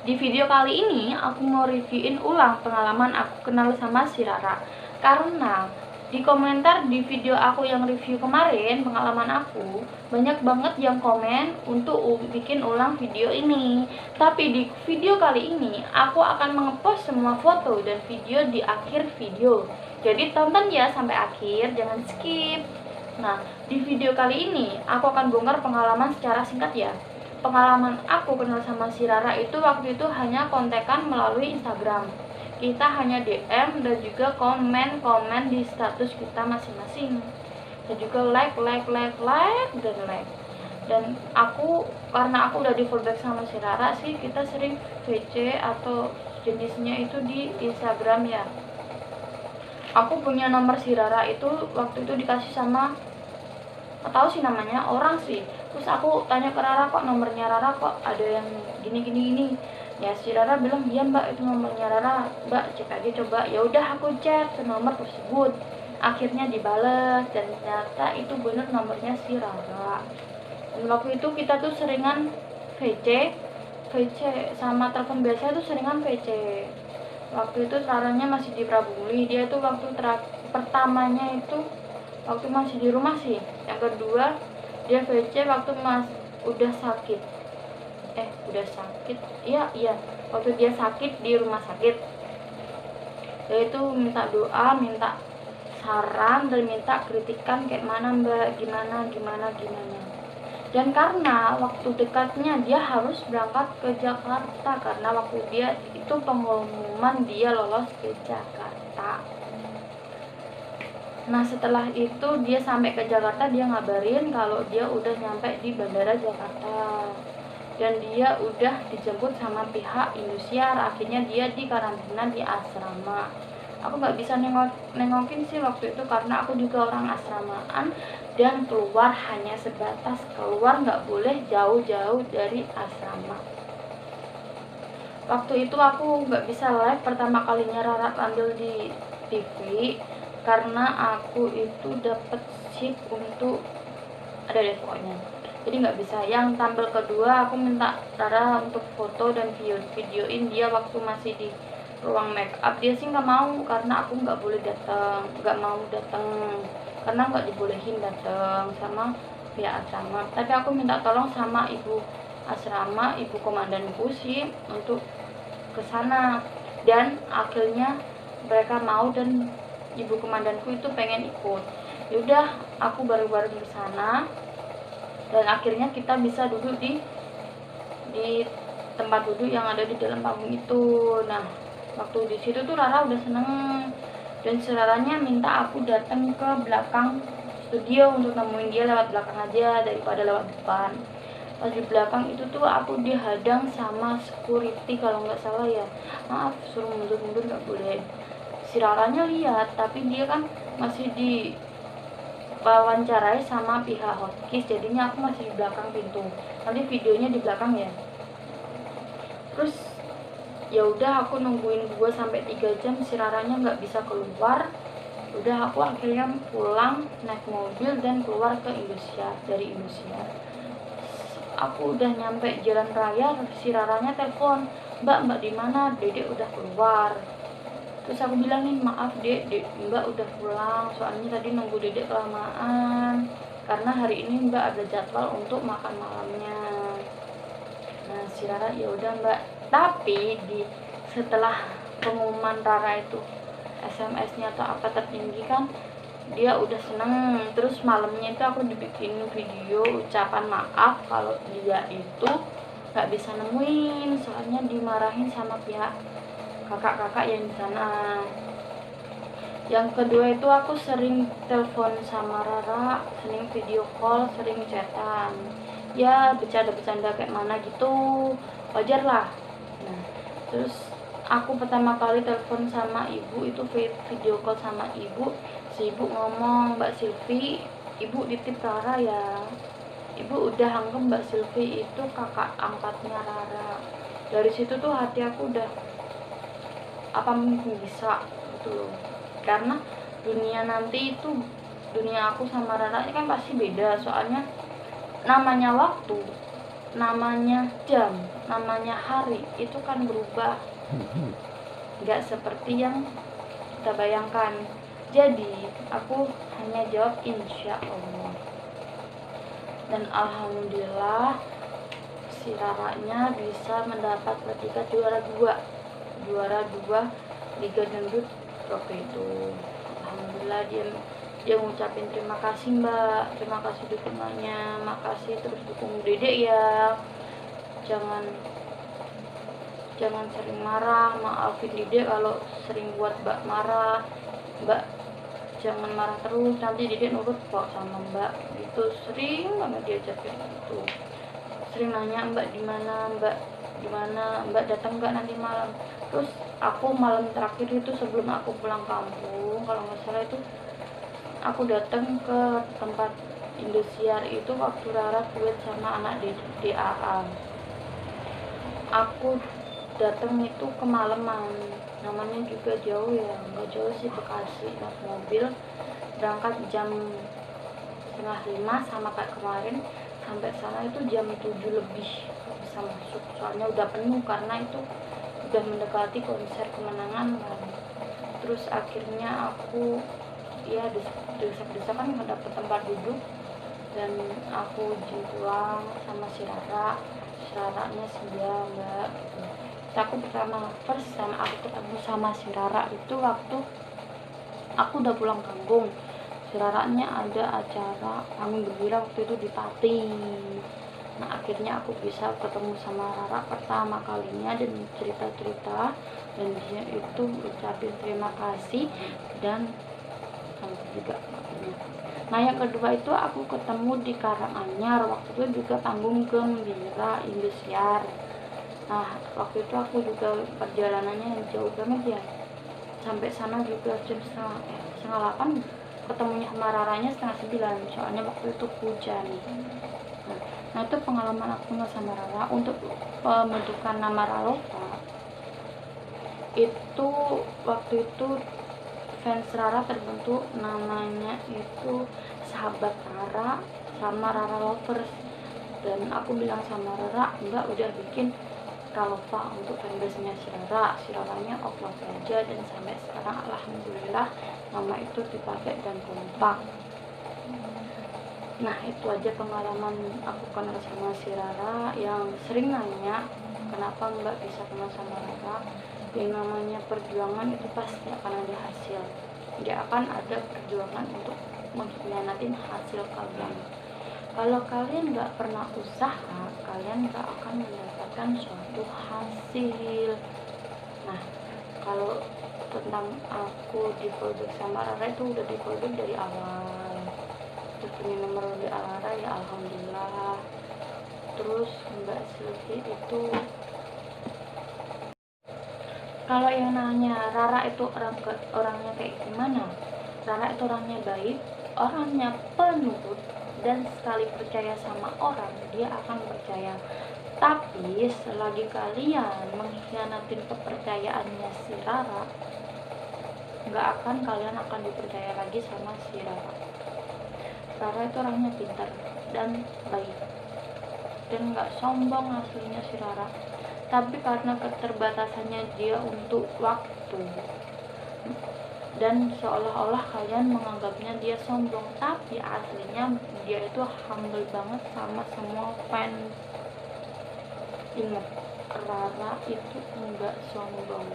Di video kali ini aku mau reviewin ulang pengalaman aku kenal sama si Rara. Karena di komentar di video aku yang review kemarin pengalaman aku, banyak banget yang komen untuk bikin ulang video ini. Tapi di video kali ini aku akan mengepost semua foto dan video di akhir video. Jadi tonton ya sampai akhir, jangan skip. Nah, di video kali ini aku akan bongkar pengalaman secara singkat ya. Pengalaman aku kenal sama si Rara itu waktu itu hanya kontekan melalui Instagram. Kita hanya DM dan juga komen-komen di status kita masing-masing. Dan juga like. Dan karena aku udah di fallback sama si Rara sih, kita sering VC atau jenisnya itu di Instagram ya. Aku punya nomor si Rara itu waktu itu dikasih sama, nggak tahu sih namanya, orang sih. Terus aku tanya ke Rara, kok nomornya Rara kok ada yang gini. Ya si Rara bilang, iya mbak itu nomornya Rara, mbak cek aja coba. Ya udah aku cek ke nomor tersebut, akhirnya dibales dan ternyata itu bener nomornya si Rara. Dan waktu itu kita tuh seringan VC sama telepon biasa tuh seringan VC. Waktu itu Raranya masih di Prabumi, dia tuh waktu pertamanya itu waktu masih di rumah sih. Yang kedua dia VC waktu udah sakit. Iya, waktu dia sakit di rumah sakit. Yaitu minta doa, minta saran, dan minta kritikan kayak mana mbak, gimana. Dan karena waktu dekatnya dia harus berangkat ke Jakarta, karena waktu dia itu pengumuman dia lolos ke Jakarta. Nah setelah itu dia sampai ke Jakarta, dia ngabarin kalau dia udah nyampe di Bandara Jakarta dan dia udah dijemput sama pihak Indosiar. Akhirnya dia di karantina di asrama. Aku nggak bisa nengokin sih waktu itu karena aku juga orang asramaan, dan keluar hanya sebatas keluar, nggak boleh jauh-jauh dari asrama. Waktu itu aku nggak bisa live pertama kalinya Rara tampil di TV karena aku itu dapet shift untuk ada deh pokoknya, jadi nggak bisa. Yang tampil kedua aku minta Rara untuk foto dan videoin dia waktu masih di ruang make up. Dia sih nggak mau karena aku nggak mau datang karena nggak dibolehin datang sama pihak asrama. Tapi aku minta tolong sama ibu asrama, ibu komandanku sih untuk kesana, dan akhirnya mereka mau dan ibu komandanku itu pengen ikut. Yaudah aku baru-baru di sana dan akhirnya kita bisa duduk di tempat duduk yang ada di dalam panggung itu. Nah waktu di situ tuh Rara udah seneng, dan Raranya minta aku datang ke belakang studio untuk nemuin dia lewat belakang aja daripada lewat depan. Pas di belakang itu tuh aku dihadang sama security kalau nggak salah ya, maaf suruh mundur nggak boleh. Si Raranya lihat, tapi dia kan masih di wawancarai sama pihak hotkis, jadinya aku masih di belakang pintu. Nanti videonya di belakang ya. Terus ya udah aku nungguin 2 sampai 3 jam si Raranya nggak bisa keluar. Udah aku akhirnya pulang naik mobil dan keluar ke Indosiar. Dari Indosiar aku udah nyampe jalan raya, si Raranya telepon, mbak di mana, dedek udah keluar. Terus aku bilang nih, maaf dek, mbak udah pulang, soalnya tadi nunggu dedek kelamaan karena hari ini mbak ada jadwal untuk makan malamnya. Nah si Rara, ya udah mbak. Tapi setelah pengumuman Rara itu SMS-nya atau apa tertinggi kan, dia udah seneng. Terus malamnya itu aku dibikin video ucapan maaf kalau dia itu nggak bisa nemuin, soalnya dimarahin sama pihak kakak-kakak yang di sana. Yang kedua itu aku sering telepon sama Rara, sering video call, sering chatan. Ya bercanda-bercanda kayak mana gitu, wajar lah. Nah, terus aku pertama kali telepon sama ibu itu video call sama ibu. Si ibu ngomong, Mbak Silvi, ibu titip Rara ya. Ibu udah anggap Mbak Silvi itu kakak angkatnya Rara. Dari situ tuh hati aku udah apa mungkin bisa gitu loh, karena dunia nanti itu, dunia aku sama Rara ini kan pasti beda. Soalnya namanya waktu, namanya jam, namanya hari itu kan berubah, nggak seperti yang kita bayangkan. Jadi aku hanya jawab insya Allah, dan alhamdulillah si Raranya bisa mendapat predikat juara dua Liga Dangdut waktu itu. Alhamdulillah dia ngucapin terima kasih Mbak, terima kasih dukungannya, makasih terus dukung Dedek ya, jangan sering marah, maafin Dedek kalau sering buat Mbak marah, Mbak jangan marah terus, nanti Dedek nurut kok sama Mbak gitu. Sering banget diajak kayak gitu, sering nanya Mbak di mana, Mbak datang nggak nanti malam. Terus aku malam terakhir itu sebelum aku pulang kampung, kalau nggak salah itu aku datang ke tempat Indosiar itu waktu Rara duet sama anak DAA. Aku datang itu kemalaman, namanya juga jauh ya, nggak jauh sih, Bekasi, naik mobil berangkat jam 4:30 sama kayak kemarin, sampai sana itu jam 7 lebih bisa masuk, soalnya udah penuh karena itu udah mendekati konser kemenangan kan. Terus akhirnya aku ya desak-desakan nggak dapet tempat duduk, dan aku izin pulang sama si Raranya sih ya Mbak gitu. Terus aku first time aku ketemu sama si Rara itu waktu aku udah pulang kampung. Si Raranya ada acara panggung gembira waktu itu di Pati. Nah akhirnya aku bisa ketemu sama Rara pertama kalinya dan cerita-cerita, dan dia itu ucapin terima kasih dan juga. Nah yang kedua itu aku ketemu di Karanganyar, waktu itu juga panggung gembira Indosiar. Nah waktu itu aku juga perjalanannya jauh banget ya, sampai sana juga jam setengah 8, ketemunya sama Raranya setengah 9, soalnya waktu itu hujan. Nah itu pengalaman aku sama Rara. Untuk pembentukan nama Raloka itu waktu itu fans Rara terbentuk, namanya itu Sahabat Rara sama Rara Lovers, dan aku bilang sama Rara, Mbak udah bikin Raloka untuk fanbase-nya si Raranya upload aja, dan sampai sekarang alhamdulillah nama itu dipakai dan kompak. Nah itu aja pengalaman aku kenal sama si Rara, yang sering nanya kenapa Mbak bisa kenal sama Rara. Yang namanya perjuangan itu pasti akan ada hasil, tidak akan ada perjuangan untuk mengkhianatin hasil kalian. Kalau kalian nggak pernah usaha, kalian nggak akan mendapatkan suatu hasil. Nah kalau tentang aku di produk sama Rara itu udah di produk dari awal, terus punya nomor di Rara ya alhamdulillah. Terus Mbak Silvi itu, kalau yang nanya Rara itu orangnya kayak gimana, Rara itu orangnya baik, orangnya penurut, dan sekali percaya sama orang dia akan percaya. Tapi selagi kalian mengkhianatin kepercayaannya si Rara, nggak akan kalian akan dipercaya lagi sama si Rara. Rara itu orangnya pintar dan baik, dan nggak sombong aslinya si Rara. Tapi karena keterbatasannya dia untuk waktu, dan seolah-olah kalian menganggapnya dia sombong, tapi aslinya dia itu humble banget sama semua fans. Ingat, Rara itu enggak sombong,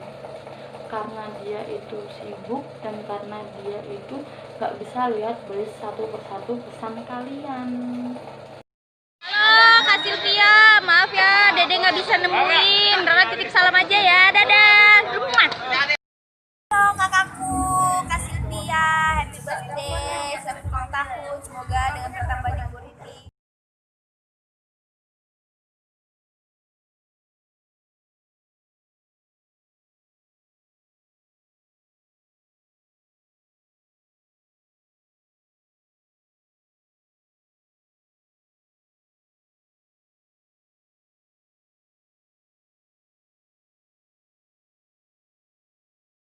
karena dia itu sibuk, dan karena dia itu gak bisa lihat beli satu persatu pesan kalian. Halo Kak Sylvia, maaf ya Dede nggak bisa nemuin. Rara titip salam aja ya, dadah.